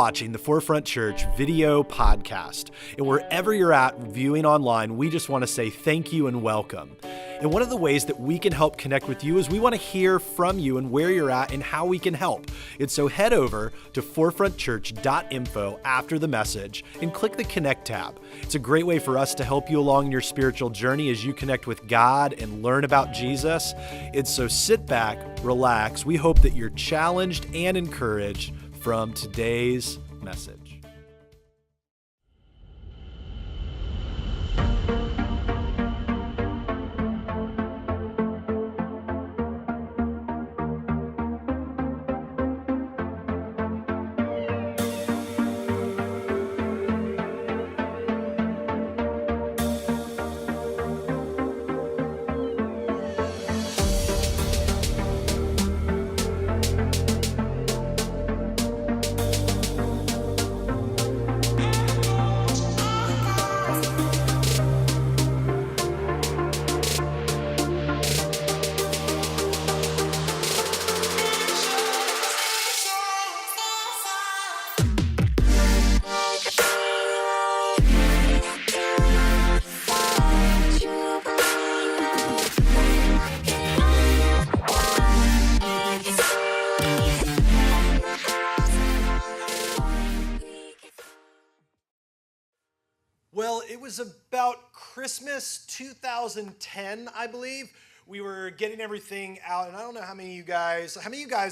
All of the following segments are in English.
watching the Forefront Church video podcast. And wherever you're at viewing online, we just want to say thank you and welcome. And one of the ways that we can help connect with you is we want to hear from you and where you're at and how we can help. And so head over to forefrontchurch.info after the message and click the Connect tab. It's a great way for us to help you along your spiritual journey as you connect with God and learn about Jesus. And so sit back, relax. We hope that you're challenged and encouraged from today's message. Well, it was about Christmas 2010, I believe. We were getting everything out, and I don't know how many of you guys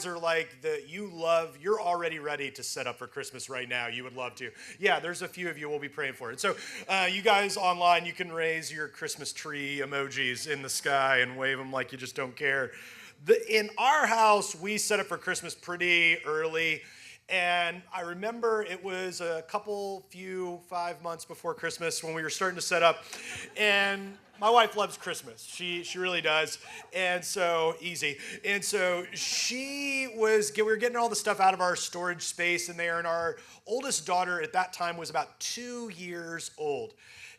are like you're already ready to set up for Christmas right now. You would love to. Yeah, there's a few of you we'll be praying for it. So you guys online, you can raise your Christmas tree emojis in the sky and wave them like you just don't care. In our house, we set up for Christmas pretty early. And I remember it was a 5 months before Christmas when we were starting to set up. And my wife loves Christmas. She really does. And so, easy. And so we were getting all the stuff out of our storage space in there. And our oldest daughter at that time was about 2 years old.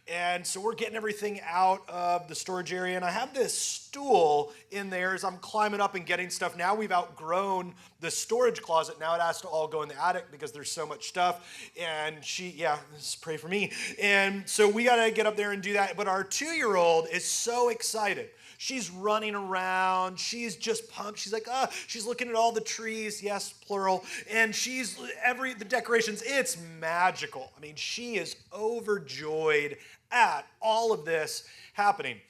And so we're getting everything out of the storage area, and I have this stool in there as I'm climbing up and getting stuff. Now we've outgrown the storage closet. Now it has to all go in the attic because there's so much stuff. And just pray for me. And so we got to get up there and do that. But our 2-year-old is so excited. She's running around. She's just pumped. She's like, she's looking at all the trees. Yes, plural. And the decorations. It's magical. I mean, she is overjoyed at all of this happening.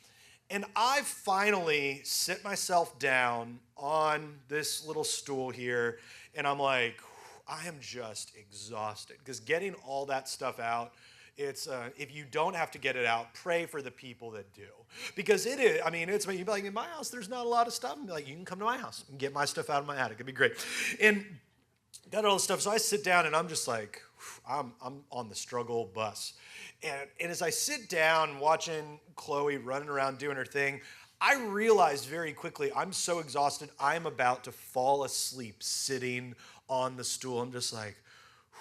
And I finally sit myself down on this little stool here. And I'm like, I am just exhausted. Because getting all that stuff out, it's if you don't have to get it out, pray for the people that do. Because it is, it's you'd be like, in my house, there's not a lot of stuff. And be like, you can come to my house and get my stuff out of my attic. It'd be great. And got all the stuff. So I sit down and I'm just like, I'm on the struggle bus. And as I sit down watching Chloe running around doing her thing, I realized very quickly, I'm so exhausted, I'm about to fall asleep sitting on the stool. I'm just like,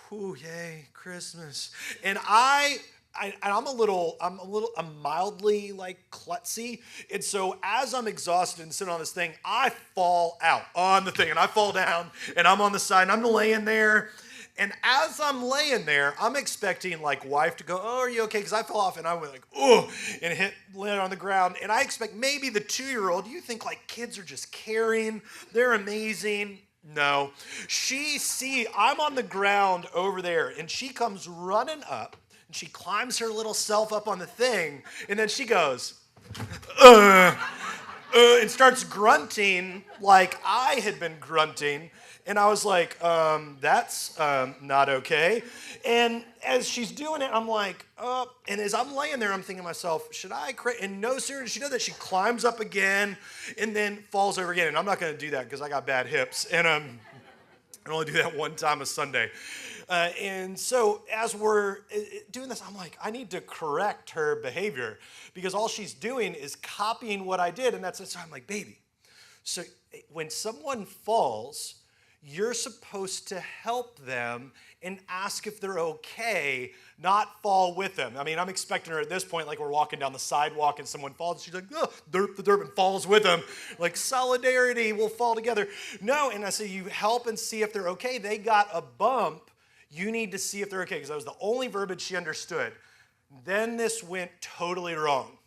whew, yay, Christmas. And I'm mildly like klutzy. And so as I'm exhausted and sitting on this thing, I fall out on the thing and I fall down and I'm on the side and I'm laying there. And as I'm laying there, I'm expecting like wife to go, oh, are you okay? Because I fell off and I went like, oh, and landed on the ground. And I expect maybe the 2-year-old, you think like kids are just caring. They're amazing. No, I'm on the ground over there and she comes running up and she climbs her little self up on the thing. And then she goes, and starts grunting like I had been grunting. And I was like, that's not okay. And as she's doing it, I'm like, and as I'm laying there, I'm thinking to myself, should I cry? And no sooner does she do that, she climbs up again and then falls over again. And I'm not going to do that because I got bad hips. And I only do that one time a Sunday. And so as we're doing this, I'm like, I need to correct her behavior because all she's doing is copying what I did. And that's it. So I'm like, baby, so when someone falls, you're supposed to help them and ask if they're okay, not fall with them. I mean, I'm expecting her at this point, like we're walking down the sidewalk and someone falls. She's like, oh, derp, the derp, and falls with them. Like, solidarity, we'll fall together. No, and I say, you help and see if they're okay. They got a bump. You need to see if they're okay, because that was the only verbiage she understood. Then this went totally wrong.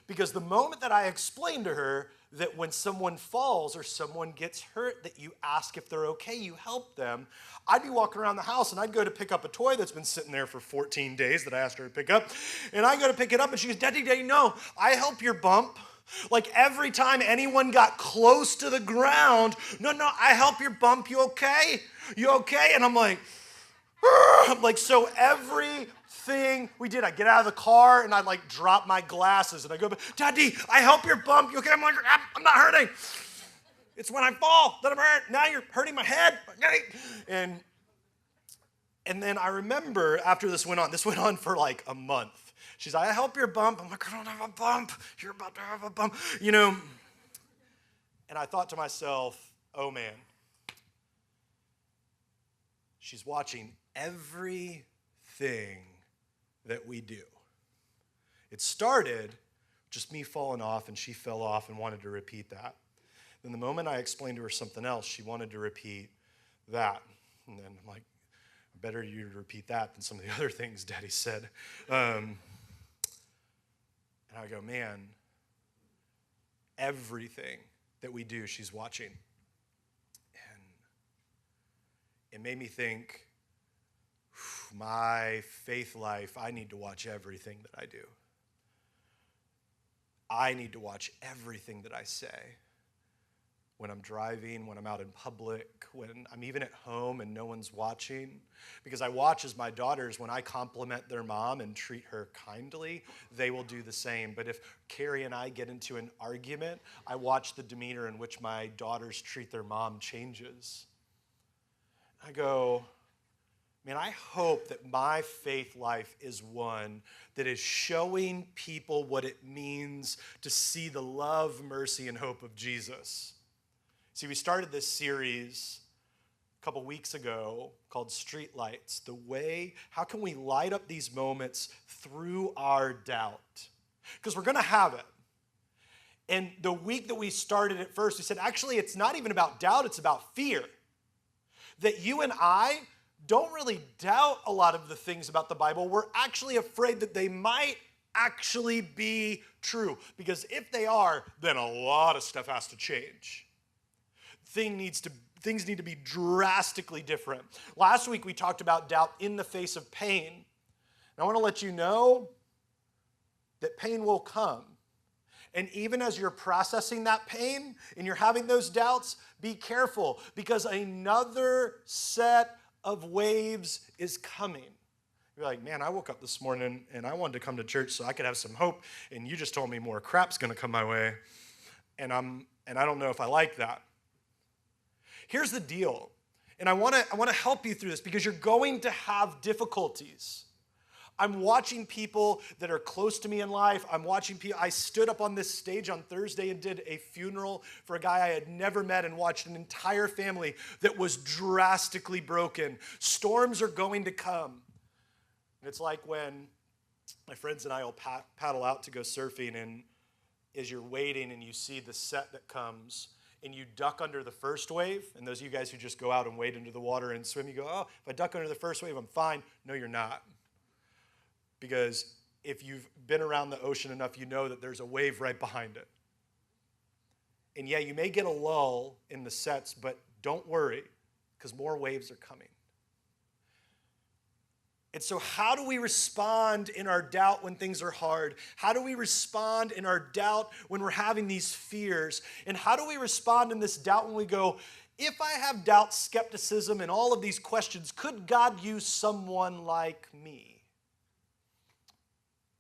Because the moment that I explained to her that when someone falls or someone gets hurt, that you ask if they're okay, you help them, I'd be walking around the house and I'd go to pick up a toy that's been sitting there for 14 days that I asked her to pick up. And I go to pick it up and she goes, Daddy, no, I help your bump. Like every time anyone got close to the ground, no, I help your bump, you okay? You okay? And I'm like, so everything we did, I get out of the car and I like drop my glasses and I go, Daddy, I help your bump, you okay? I'm like, I'm not hurting. It's when I fall that I'm hurt. Now you're hurting my head. Okay? And then I remember after this went on for like a month. She's like, I help your bump. I'm like, I don't have a bump. You're about to have a bump, And I thought to myself, oh man, she's watching everything that we do. It started just me falling off, and she fell off and wanted to repeat that. Then the moment I explained to her something else, she wanted to repeat that. And then I'm like, better you to repeat that than some of the other things Daddy said. And I go, man, everything that we do, she's watching. And it made me think, my faith life, I need to watch everything that I do. I need to watch everything that I say. When I'm driving, when I'm out in public, when I'm even at home and no one's watching. Because I watch as my daughters, when I compliment their mom and treat her kindly, they will do the same. But if Carrie and I get into an argument, I watch the demeanor in which my daughters treat their mom changes. I go, man, I hope that my faith life is one that is showing people what it means to see the love, mercy, and hope of Jesus. See, we started this series a couple weeks ago called Streetlights. How can we light up these moments through our doubt? Because we're going to have it. And the week that we started it first, we said, actually, it's not even about doubt, it's about fear. That you and I don't really doubt a lot of the things about the Bible. We're actually afraid that they might actually be true. Because if they are, then a lot of stuff has to change. Things need to be drastically different. Last week we talked about doubt in the face of pain. And I want to let you know that pain will come. And even as you're processing that pain and you're having those doubts, be careful, because another set of waves is coming. You're like, man, I woke up this morning and I wanted to come to church so I could have some hope, and you just told me more crap's going to come my way, and I don't know if I like that. Here's the deal, and I want to help you through this, because you're going to have difficulties. I'm watching people that are close to me in life. I stood up on this stage on Thursday and did a funeral for a guy I had never met, and watched an entire family that was drastically broken. Storms are going to come. And it's like when my friends and I will paddle out to go surfing, and as you're waiting and you see the set that comes, and you duck under the first wave, and those of you guys who just go out and wade into the water and swim, you go, oh, if I duck under the first wave, I'm fine. No, you're not. Because if you've been around the ocean enough, you know that there's a wave right behind it. And yeah, you may get a lull in the sets, but don't worry, because more waves are coming. And so how do we respond in our doubt when things are hard? How do we respond in our doubt when we're having these fears? And how do we respond in this doubt when we go, if I have doubt, skepticism, and all of these questions, could God use someone like me?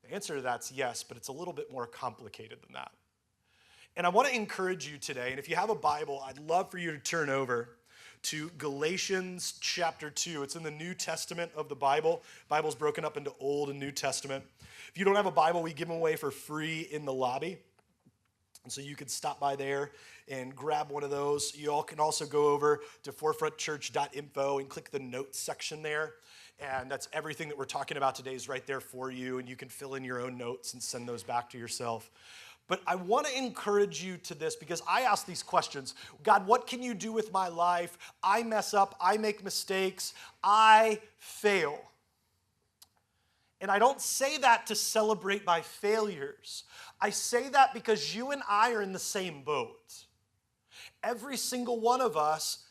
The answer to that's yes, but it's a little bit more complicated than that. And I want to encourage you today, and if you have a Bible, I'd love for you to turn over to Galatians chapter 2. It's in the New Testament of the Bible. The Bible's broken up into Old and New Testament. If you don't have a Bible, we give them away for free in the lobby. And so you could stop by there and grab one of those. You all can also go over to forefrontchurch.info and click the notes section there. And that's everything that we're talking about today is right there for you. And you can fill in your own notes and send those back to yourself. But I want to encourage you to this because I ask these questions. God, what can you do with my life? I mess up. I make mistakes. I fail. And I don't say that to celebrate my failures. I say that because you and I are in the same boat. Every single one of us,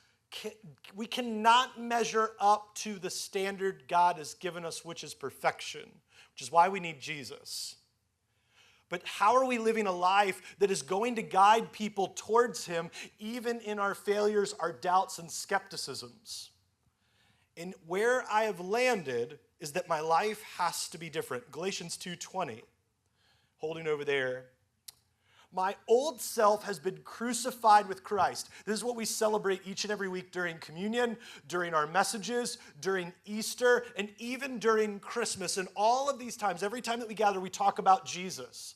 we cannot measure up to the standard God has given us, which is perfection, which is why we need Jesus. But how are we living a life that is going to guide people towards him, even in our failures, our doubts, and skepticisms? And where I have landed is that my life has to be different. Galatians 2:20, holding over there. My old self has been crucified with Christ. This is what we celebrate each and every week during communion, during our messages, during Easter, and even during Christmas. And all of these times, every time that we gather, we talk about Jesus.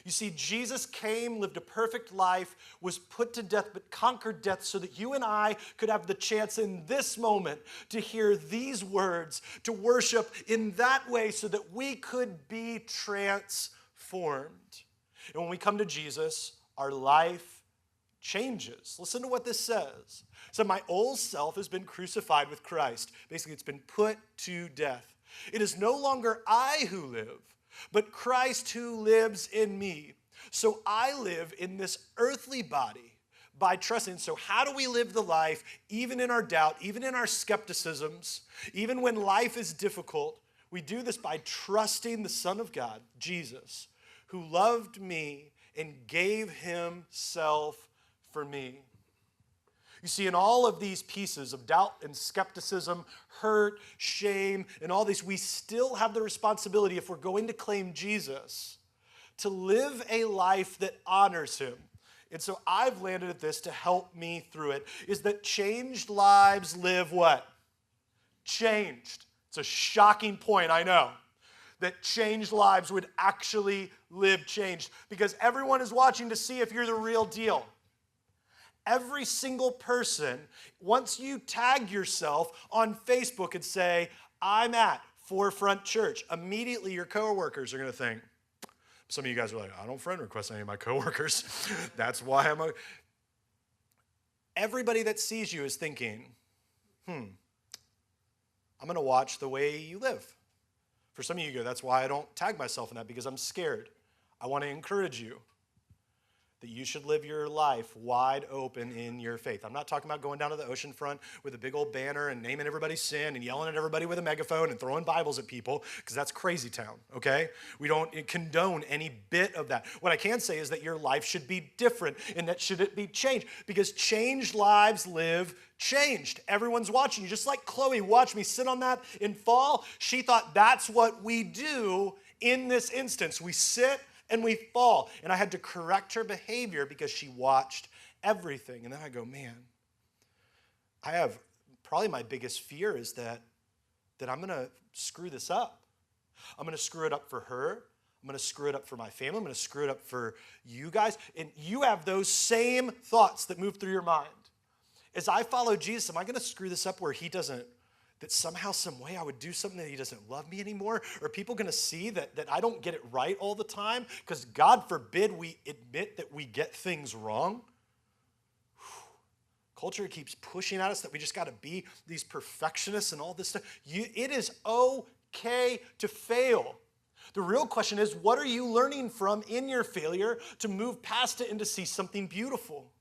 You see, Jesus came, lived a perfect life, was put to death, but conquered death so that you and I could have the chance in this moment to hear these words, to worship in that way so that we could be transformed. And when we come to Jesus, our life changes. Listen to what this says. So my old self has been crucified with Christ. Basically, it's been put to death. It is no longer I who live, but Christ who lives in me. So I live in this earthly body by trusting. So how do we live the life, even in our doubt, even in our skepticisms, even when life is difficult? We do this by trusting the Son of God, Jesus, who loved me and gave himself for me. You see, in all of these pieces of doubt and skepticism, hurt, shame, and all these, we still have the responsibility, if we're going to claim Jesus, to live a life that honors him. And so I've landed at this to help me through it, is that changed lives live what? Changed. It's a shocking point, I know, that changed lives would actually live changed, because everyone is watching to see if you're the real deal. Every single person, once you tag yourself on Facebook and say, I'm at Forefront Church, immediately your coworkers are going to think, some of you guys are like, I don't friend request any of my coworkers. That's why everybody that sees you is thinking, I'm going to watch the way you live. For some of you go, that's why I don't tag myself in that, because I'm scared. I want to encourage you that you should live your life wide open in your faith. I'm not talking about going down to the ocean front with a big old banner and naming everybody's sin and yelling at everybody with a megaphone and throwing Bibles at people, because that's crazy town, okay? We don't condone any bit of that. What I can say is that your life should be different, and that should it be changed, because changed lives live changed. Everyone's watching you. Just like Chloe watched me sit on that in fall, she thought that's what we do in this instance. We sit and we fall. And I had to correct her behavior because she watched everything. And then I go, man, I have probably my biggest fear is that I'm going to screw this up. I'm going to screw it up for her. I'm going to screw it up for my family. I'm going to screw it up for you guys. And you have those same thoughts that move through your mind. As I follow Jesus, am I going to screw this up where he doesn't, that somehow, some way I would do something that he doesn't love me anymore? Are people going to see that I don't get it right all the time? Because God forbid we admit that we get things wrong. Culture keeps pushing at us that we just got to be these perfectionists and all this stuff. It is okay to fail. The real question is, what are you learning from in your failure to move past it and to see something beautiful?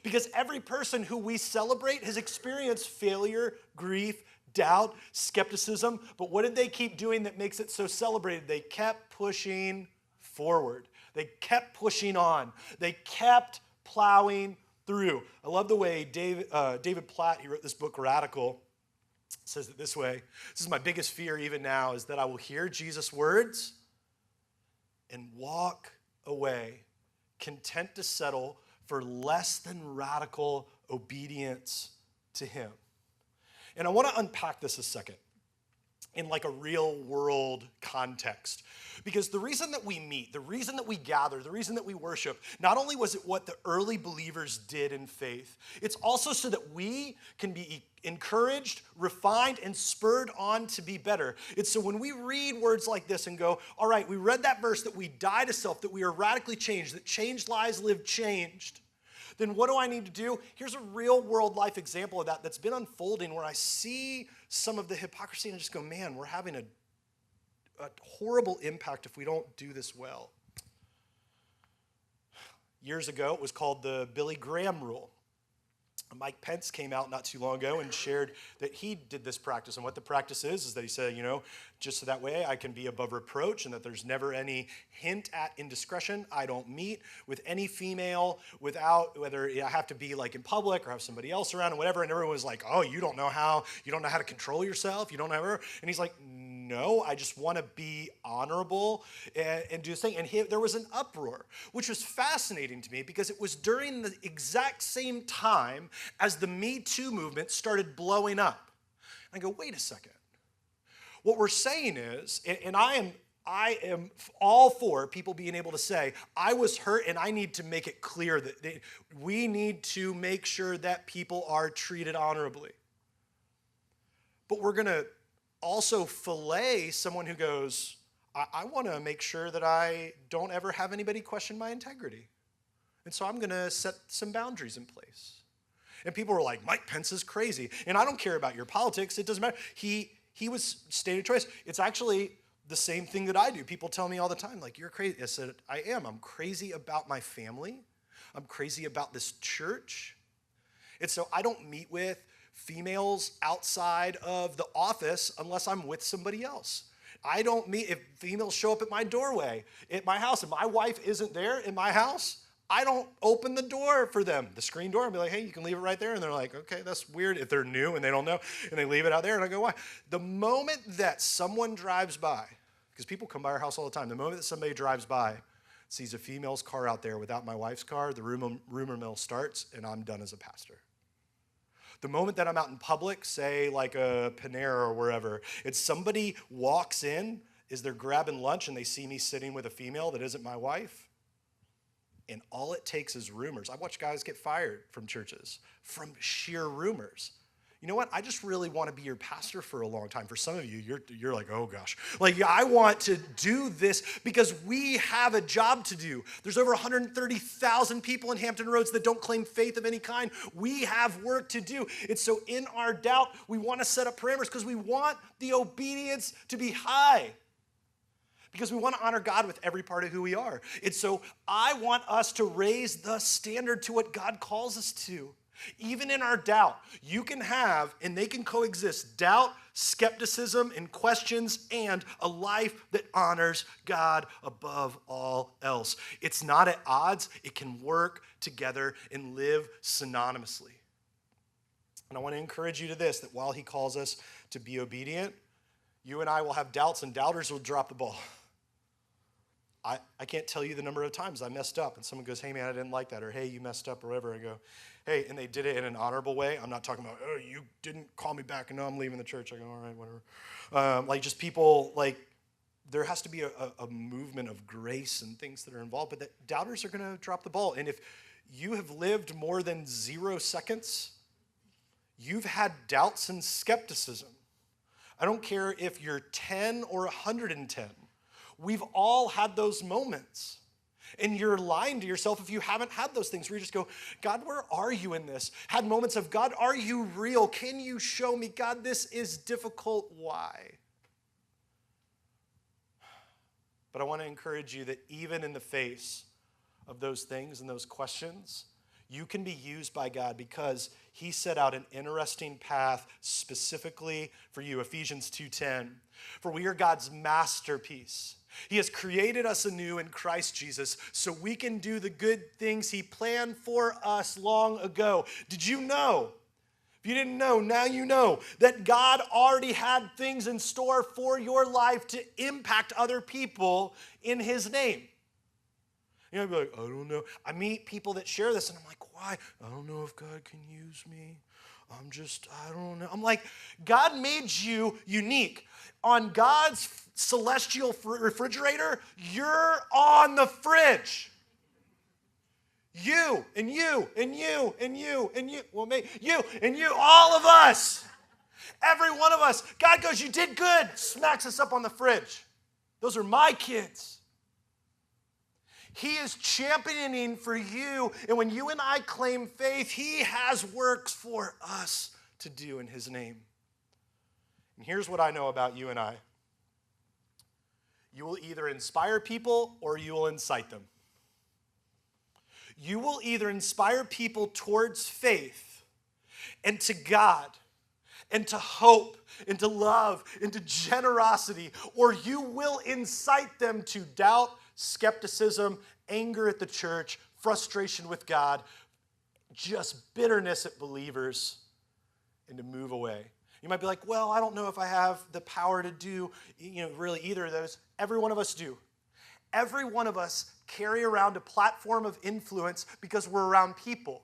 Because every person who we celebrate has experienced failure, grief, doubt, skepticism. But what did they keep doing that makes it so celebrated? They kept pushing forward. They kept pushing on. They kept plowing through. I love the way David Platt, he wrote this book, Radical, says it this way. This is my biggest fear even now, is that I will hear Jesus' words and walk away, content to settle for less than radical obedience to him. And I want to unpack this a second. in like a real world context. Because the reason that we meet, the reason that we gather, the reason that we worship, not only was it what the early believers did in faith, it's also so that we can be encouraged, refined, and spurred on to be better. It's so when we read words like this and go, all right, we read that verse that we die to self, that we are radically changed, that changed lives live changed, then what do I need to do? Here's a real world life example of that that's been unfolding where I see some of the hypocrisy and I just go, man, we're having a horrible impact if we don't do this well. Years ago, it was called the Billy Graham rule. Mike Pence came out not too long ago and shared that he did this practice. And what the practice is that he said, just so that way I can be above reproach and that there's never any hint at indiscretion. I don't meet with any female without, whether I have to be like in public or have somebody else around and whatever. And everyone was like, oh, you don't know how to control yourself. You don't know her. And he's like, no, I just want to be honorable and do this thing. And there was an uproar, which was fascinating to me because it was during the exact same time as the Me Too movement started blowing up. And I go, wait a second. What we're saying is, and I am all for people being able to say, I was hurt and I need to make it clear that we need to make sure that people are treated honorably. But we're going to also fillet someone who goes, I want to make sure that I don't ever have anybody question my integrity. And so I'm going to set some boundaries in place. And people were like, Mike Pence is crazy. And I don't care about your politics. It doesn't matter. He was stated choice. It's actually the same thing that I do. People tell me all the time, like, you're crazy. I said, I am. I'm crazy about my family. I'm crazy about this church. And so I don't meet with females outside of the office unless I'm with somebody else. I don't meet, if females show up at my doorway, at my house, and my wife isn't there in my house, I don't open the door for them, the screen door, and be like, hey, you can leave it right there. And they're like, okay, that's weird if they're new and they don't know, and they leave it out there. And I go, why? The moment that someone drives by, because people come by our house all the time, the moment that somebody drives by, sees a female's car out there without my wife's car, the rumor mill starts, and I'm done as a pastor. The moment that I'm out in public, say like a Panera or wherever, it's somebody walks in, is they're grabbing lunch and they see me sitting with a female that isn't my wife, and all it takes is rumors. I've watched guys get fired from churches from sheer rumors. You know what? I just really want to be your pastor for a long time. For some of you, you're like, oh gosh. Like, I want to do this because we have a job to do. There's over 130,000 people in Hampton Roads that don't claim faith of any kind. We have work to do. And so in our doubt, we want to set up parameters because we want the obedience to be high. Because we want to honor God with every part of who we are. And so I want us to raise the standard to what God calls us to. Even in our doubt, you can have, and they can coexist, doubt, skepticism, and questions, and a life that honors God above all else. It's not at odds. It can work together and live synonymously. And I want to encourage you to this, that while he calls us to be obedient, you and I will have doubts, and doubters will drop the ball. I can't tell you the number of times I messed up, and someone goes, hey, man, I didn't like that, or hey, you messed up, or whatever. I go, hey, and they did it in an honorable way. I'm not talking about, oh, you didn't call me back, and now I'm leaving the church. I go, all right, whatever. Like, just people, like, there has to be a movement of grace and things that are involved, but that doubters are going to drop the ball. And if you have lived more than 0 seconds, you've had doubts and skepticism. I don't care if you're 10 or 110. We've all had those moments. And you're lying to yourself if you haven't had those things where you just go, God, where are you in this? Had moments of, God, are you real? Can you show me? God, this is difficult. Why? But I want to encourage you that even in the face of those things and those questions, you can be used by God because he set out an interesting path specifically for you. Ephesians 2:10. For we are God's masterpiece. He has created us anew in Christ Jesus so we can do the good things he planned for us long ago. Did you know? If you didn't know, now you know that God already had things in store for your life to impact other people in his name. You know, I'd be like, I don't know. I meet people that share this, and I'm like, why? I don't know if God can use me. I don't know. I'm like, God made you unique. On God's celestial refrigerator, you're on the fridge. You and you and you and you and you. Well, maybe you and you, all of us. Every one of us. God goes, you did good. Smacks us up on the fridge. Those are my kids. He is championing for you. And when you and I claim faith, he has works for us to do in his name. And here's what I know about you and I. You will either inspire people or you will incite them. You will either inspire people towards faith and to God and to hope and to love and to generosity, or you will incite them to doubt, skepticism, anger at the church, frustration with God, just bitterness at believers, and to move away. You might be like, well, I don't know if I have the power to do, really either of those. Every one of us do. Every one of us carry around a platform of influence because we're around people.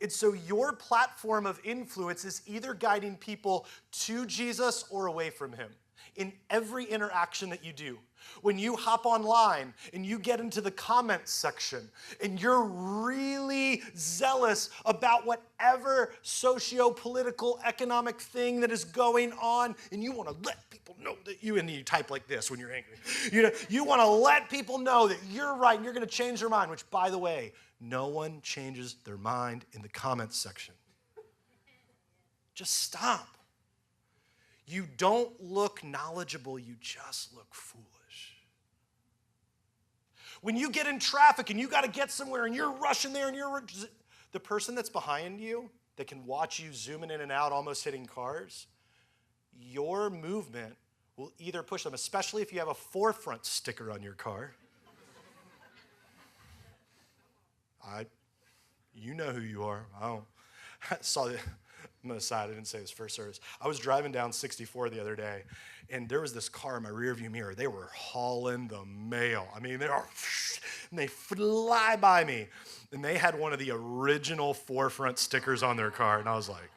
And so your platform of influence is either guiding people to Jesus or away from him in every interaction that you do. When you hop online and you get into the comments section and you're really zealous about whatever socio-political economic thing that is going on, and you want to let people know that you type like this when you're angry. You want to let people know that you're right and you're going to change their mind, which, by the way, no one changes their mind in the comments section. Just stop. You don't look knowledgeable, you just look foolish. When you get in traffic and you got to get somewhere and you're rushing there and the person that's behind you that can watch you zooming in and out, almost hitting cars, your movement will either push them, especially if you have a forefront sticker on your car. You know who you are. I saw the, I'm going to aside, I didn't say this first service. I was driving down 64 the other day, and there was this car in my rearview mirror. They were hauling the mail. I mean, they fly by me. And they had one of the original forefront stickers on their car, and I was like,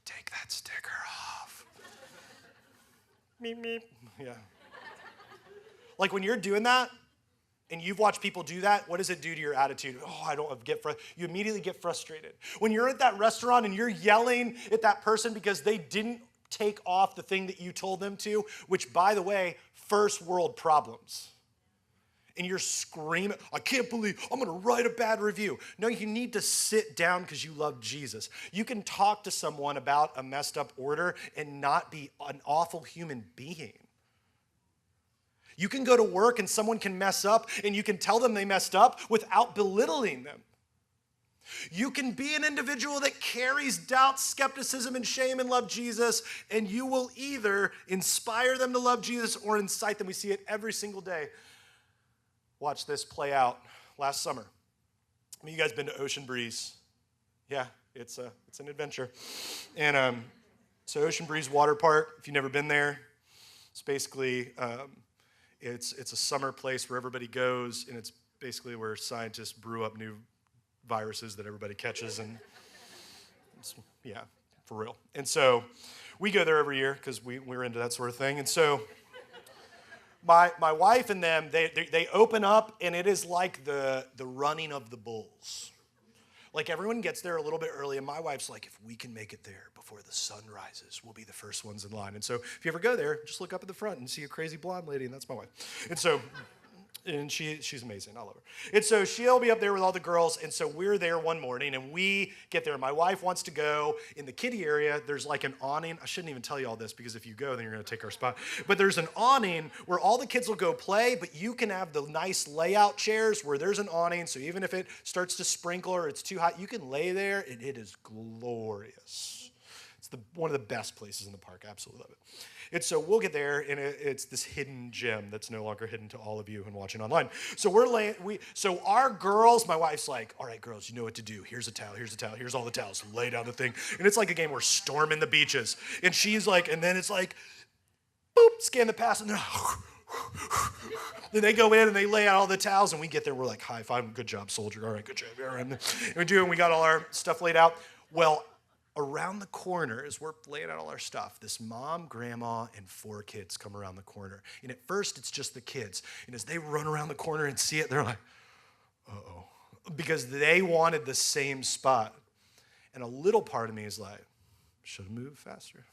take that sticker off. Meep, meep. Yeah. Like when you're doing that, and you've watched people do that, what does it do to your attitude? You immediately get frustrated. When you're at that restaurant and you're yelling at that person because they didn't take off the thing that you told them to, which, by the way, first world problems. And you're screaming, I can't believe I'm going to write a bad review. No, you need to sit down because you love Jesus. You can talk to someone about a messed up order and not be an awful human being. You can go to work and someone can mess up and you can tell them they messed up without belittling them. You can be an individual that carries doubt, skepticism, and shame and love Jesus, and you will either inspire them to love Jesus or incite them. We see it every single day. Watch this play out. Last summer, you guys been to Ocean Breeze? Yeah, it's an adventure. And so Ocean Breeze Water Park, if you've never been there, it's basically... It's a summer place where everybody goes, and it's basically where scientists brew up new viruses that everybody catches, and yeah, for real. And so we go there every year because we're into that sort of thing. And so my wife and them, they open up, and it is like the running of the bulls. Like everyone gets there a little bit early, and my wife's like, if we can make it there before the sun rises, we'll be the first ones in line. And so if you ever go there, just look up at the front and see a crazy blonde lady, and that's my wife. And so, and she's amazing. I love her. And so she'll be up there with all the girls, and so we're there one morning, and we get there. My wife wants to go in the kiddie area. There's like an awning. I shouldn't even tell you all this because if you go, then you're going to take our spot. But there's an awning where all the kids will go play, but you can have the nice layout chairs where there's an awning, so even if it starts to sprinkle or it's too hot, you can lay there, and it is glorious. It's one of the best places in the park. I absolutely love it. And so we'll get there, and it's this hidden gem that's no longer hidden to all of you and watching online. So so our girls, my wife's like, all right, girls, you know what to do. Here's a towel, here's all the towels. Lay down the thing. And it's like a game where storming the beaches. And she's like, and then it's like, boop, scan the pass, and then Then they go in and they lay out all the towels, and we get there, we're like, high five, good job, soldier, all right, good job. All right. And we got all our stuff laid out. Well, around the corner, as we're laying out all our stuff, this mom, grandma, and 4 kids come around the corner. And at first, it's just the kids. And as they run around the corner and see it, they're like, uh-oh. Because they wanted the same spot. And a little part of me is like, should have moved faster.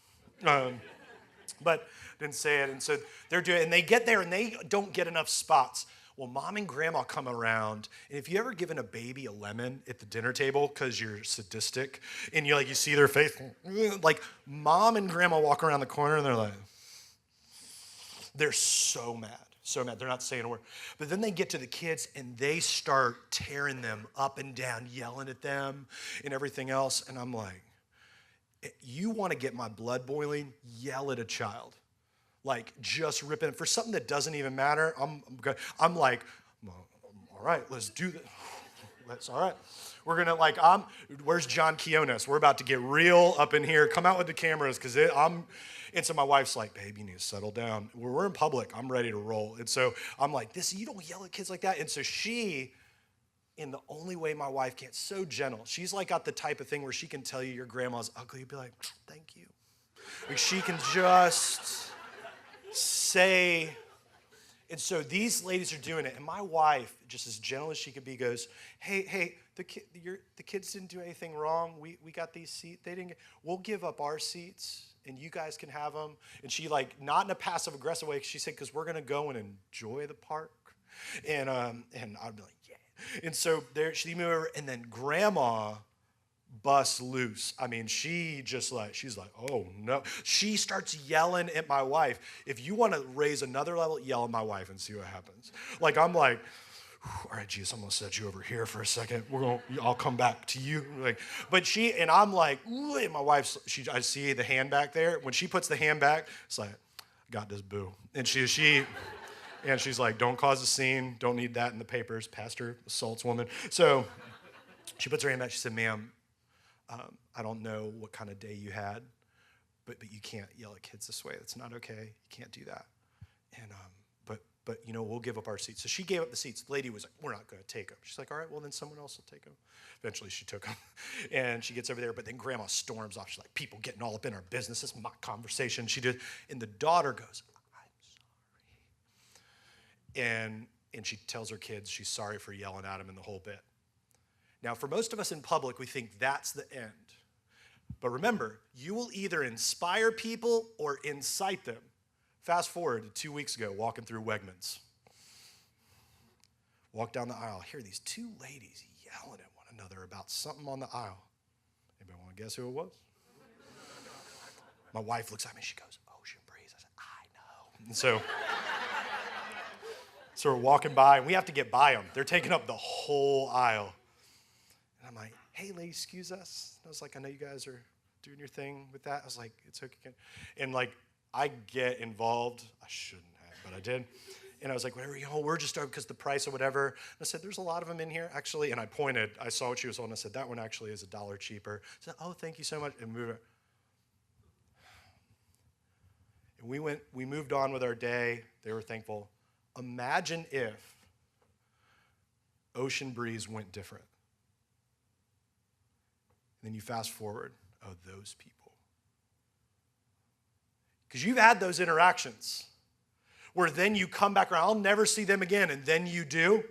But didn't say it. And so they're doing it. And they get there, and they don't get enough spots. Well, mom and grandma come around, and if you ever given a baby a lemon at the dinner table because you're sadistic, and you see their face, like mom and grandma walk around the corner, and they're so mad. So mad. They're not saying a word. But then they get to the kids, and they start tearing them up and down, yelling at them and everything else. And I'm like, you want to get my blood boiling? Yell at a child. Like, just ripping it for something that doesn't even matter. I'm like, well, all right, let's do this. That's all right. We're going to, where's John Quiones? We're about to get real up in here. Come out with the cameras, because and so my wife's like, babe, you need to settle down. We're in public. I'm ready to roll. And so I'm like, you don't yell at kids like that. And so she, in the only way my wife can, so gentle. She's like got the type of thing where she can tell you your grandma's ugly. You'd be like, thank you. Like, she can just say, and so these ladies are doing it, and my wife, just as gentle as she could be, goes, hey, the kids didn't do anything wrong. We got these seats. We'll give up our seats, and you guys can have them. And she, not in a passive aggressive way, she said, because we're going to go and enjoy the park. And I'd be like, yeah. And so there she moved over, and then grandma busts loose. I mean, she's like, oh no. She starts yelling at my wife. If you want to raise another level, yell at my wife and see what happens. I'm like, all right, Jesus, I'm gonna set you over here for a second. I'll come back to you. I'm like, ooh, and my wife, I see the hand back there. When she puts the hand back, it's like, got this, boo. And and she's like, don't cause a scene. Don't need that in the papers. Pastor assaults woman. So she puts her hand back. She said, ma'am, I don't know what kind of day you had, but you can't yell at kids this way. That's not okay. You can't do that. And but we'll give up our seats. So she gave up the seats. The lady was like, we're not going to take them. She's like, all right, well then someone else will take them. Eventually she took them, and she gets over there. But then grandma storms off. She's like, people getting all up in our business. This is my conversation. She did, and the daughter goes, I'm sorry. And she tells her kids she's sorry for yelling at them and the whole bit. Now, for most of us in public, we think that's the end. But remember, you will either inspire people or incite them. Fast forward to 2 weeks ago, walking through Wegmans. Walk down the aisle, hear these 2 ladies yelling at one another about something on the aisle. Anybody want to guess who it was? My wife looks at me, she goes, Ocean Breeze. I said, I know. And so we're walking by, and we have to get by them. They're taking up the whole aisle. And I'm like, hey, ladies, excuse us. And I was like, I know you guys are doing your thing with that. I was like, it's okay. And I get involved. I shouldn't have, but I did. And I was like, whatever, we're just because the price or whatever. And I said, there's a lot of them in here, actually. And I saw what she was holding. I said, that one actually is $1 cheaper. I said, oh, thank you so much. And we moved on with our day. They were thankful. Imagine if Ocean Breeze went different. And then you fast forward, oh, those people. Because you've had those interactions where then you come back around, I'll never see them again, and then you do.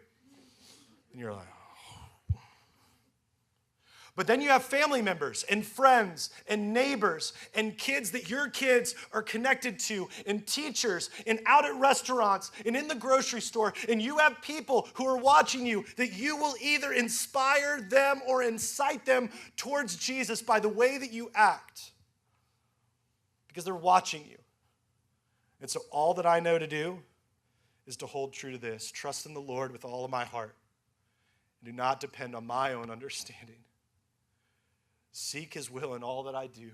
And you're like, oh. But then you have family members and friends and neighbors and kids that your kids are connected to, and teachers, and out at restaurants and in the grocery store, and you have people who are watching you that you will either inspire them or incite them towards Jesus by the way that you act. Because they're watching you. And so all that I know to do is to hold true to this. Trust in the Lord with all of my heart. And do not depend on my own understanding. Seek his will in all that I do.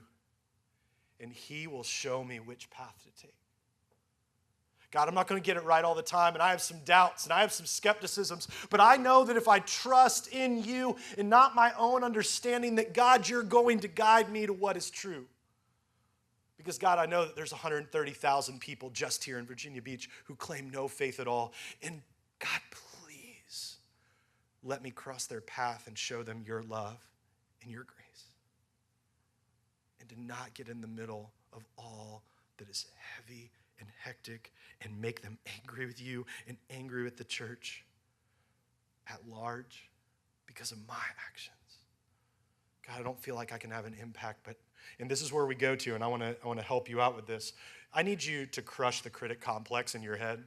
And he will show me which path to take. God, I'm not going to get it right all the time, and I have some doubts, and I have some skepticisms, but I know that if I trust in you and not my own understanding, that God, you're going to guide me to what is true. Because God, I know that there's 130,000 people just here in Virginia Beach who claim no faith at all. And God, please let me cross their path and show them your love and your grace. And to not get in the middle of all that is heavy and hectic and make them angry with you and angry with the church at large because of my actions. God, I don't feel like I can have an impact, and this is where we go to, and I want to help you out with this. I need you to crush the critic complex in your head.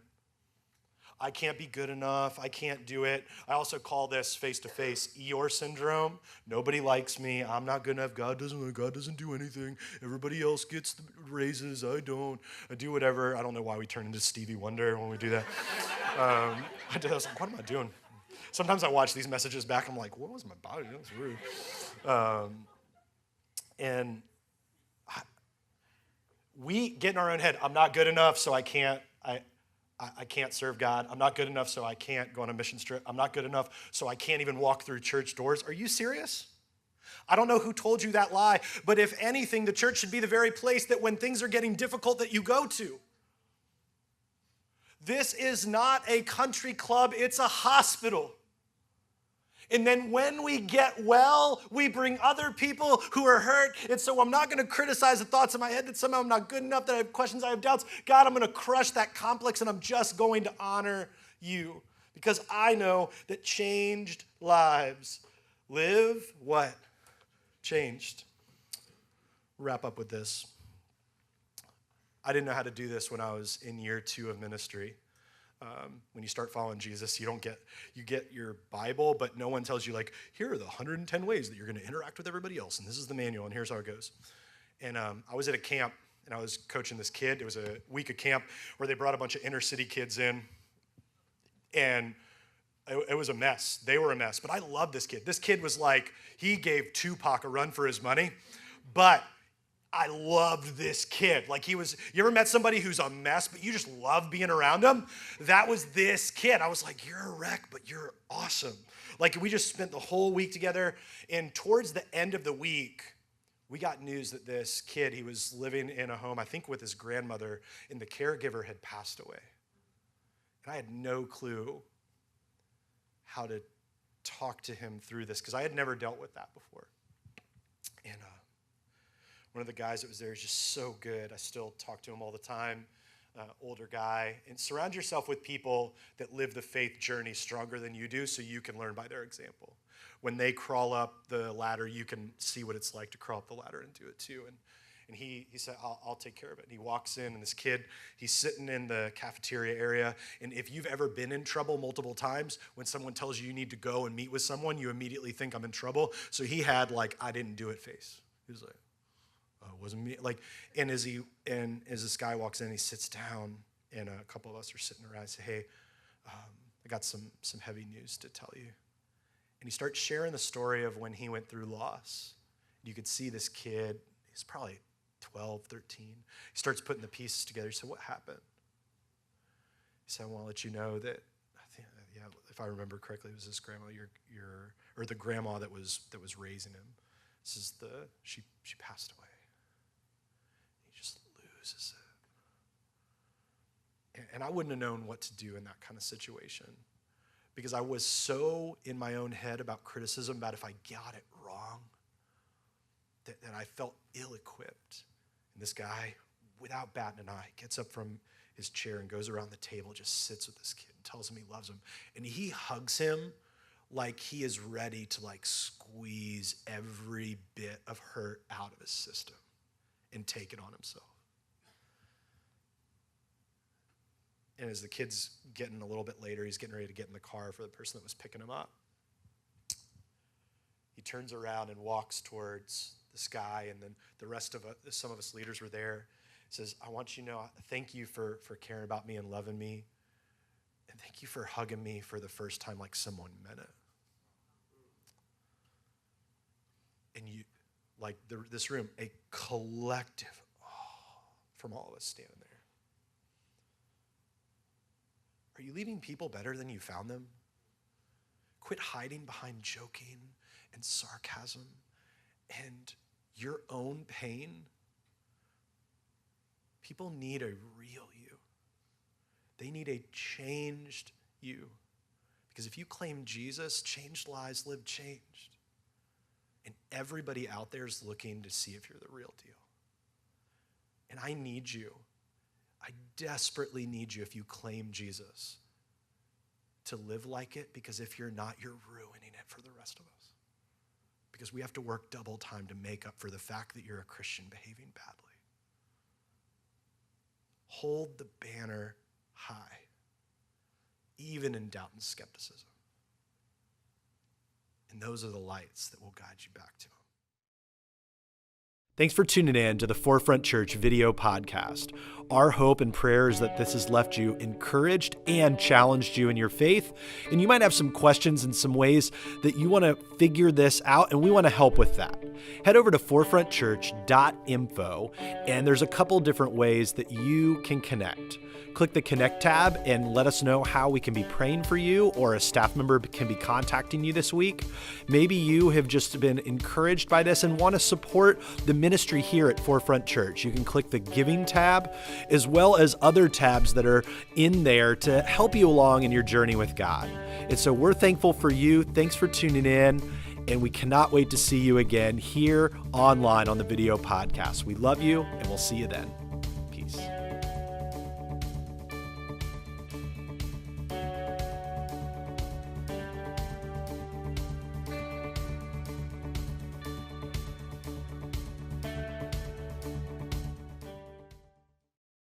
I can't be good enough. I can't do it. I also call this face-to-face Eeyore syndrome. Nobody likes me. I'm not good enough. God doesn't do anything. Everybody else gets the raises. I don't. I do whatever. I don't know why we turn into Stevie Wonder when we do that. I was like, what am I doing? Sometimes I watch these messages back. I'm like, what was my body? That was rude. And we get in our own head. I'm not good enough, so I can't serve God. I'm not good enough, so I can't go on a mission trip. I'm not good enough, so I can't even walk through church doors. Are you serious? I don't know who told you that lie, but if anything, the church should be the very place that when things are getting difficult that you go to. This is not a country club, it's a hospital. And then when we get well, we bring other people who are hurt. And so I'm not going to criticize the thoughts in my head that somehow I'm not good enough, that I have questions, I have doubts. God, I'm going to crush that complex, and I'm just going to honor you. Because I know that changed lives live what? Changed. Wrap up with this. I didn't know how to do this when I was in year 2 of ministry. When you start following Jesus, you get your Bible, but no one tells you, like, here are the 110 ways that you're going to interact with everybody else, and this is the manual, and here's how it goes. And I was at a camp, and I was coaching this kid. It was a week of camp where they brought a bunch of inner city kids in, and it was a mess. They were a mess, but I loved this kid. This kid was like, he gave Tupac a run for his money, but I loved this kid. Like, you ever met somebody who's a mess, but you just love being around them? That was this kid. I was like, you're a wreck, but you're awesome. Like, we just spent the whole week together, and towards the end of the week, we got news that this kid, he was living in a home, I think with his grandmother, and the caregiver had passed away. And I had no clue how to talk to him through this, because I had never dealt with that before. And one of the guys that was there is just so good. I still talk to him all the time, older guy. And surround yourself with people that live the faith journey stronger than you do, so you can learn by their example. When they crawl up the ladder, you can see what it's like to crawl up the ladder and do it too. And he said, I'll take care of it. And he walks in, and this kid, he's sitting in the cafeteria area. And if you've ever been in trouble multiple times, when someone tells you you need to go and meet with someone, you immediately think I'm in trouble. So he had, like, I didn't do it face. He was like, it wasn't me. Like, and as this guy walks in, he sits down, and a couple of us are sitting around. I say, hey, I got some heavy news to tell you. And he starts sharing the story of when he went through loss. You could see this kid, he's probably 12, 13. He starts putting the pieces together. He said, what happened? He said, I want to let you know that, if I remember correctly, it was this grandma, or the grandma that was raising him. This is she passed away. He just loses it. And I wouldn't have known what to do in that kind of situation, because I was so in my own head about criticism, about if I got it wrong, that I felt ill-equipped. And this guy, without batting an eye, gets up from his chair and goes around the table, just sits with this kid and tells him he loves him. And he hugs him like he is ready to, like, squeeze every bit of hurt out of his system and take it on himself. And as the kid's getting a little bit later, he's getting ready to get in the car for the person that was picking him up. He turns around and walks towards this guy, and then the rest of some of us leaders were there. He says, I want you to know, thank you for caring about me and loving me. And thank you for hugging me for the first time like someone meant it. And you, like this room, a collective from all of us standing there. Are you leaving people better than you found them? Quit hiding behind joking and sarcasm and your own pain People need a real you. They need a changed you. Because if you claim Jesus, changed lives live changed. And everybody out there is looking to see if you're the real deal. And I need you. I desperately need you if you claim Jesus to live like it, because if you're not, you're ruining it for the rest of us. Because we have to work double time to make up for the fact that you're a Christian behaving badly. Hold the banner high, even in doubt and skepticism. And those are the lights that will guide you back to him. Thanks for tuning in to the Forefront Church video podcast. Our hope and prayer is that this has left you encouraged and challenged you in your faith. And you might have some questions and some ways that you want to figure this out, and we want to help with that. Head over to forefrontchurch.info, and there's a couple different ways that you can connect. Click the Connect tab and let us know how we can be praying for you, or a staff member can be contacting you this week. Maybe you have just been encouraged by this and want to support the ministry here at Forefront Church. You can click the Giving tab, as well as other tabs that are in there to help you along in your journey with God. And so we're thankful for you. Thanks for tuning in, and we cannot wait to see you again here online on the video podcast. We love you, and we'll see you then.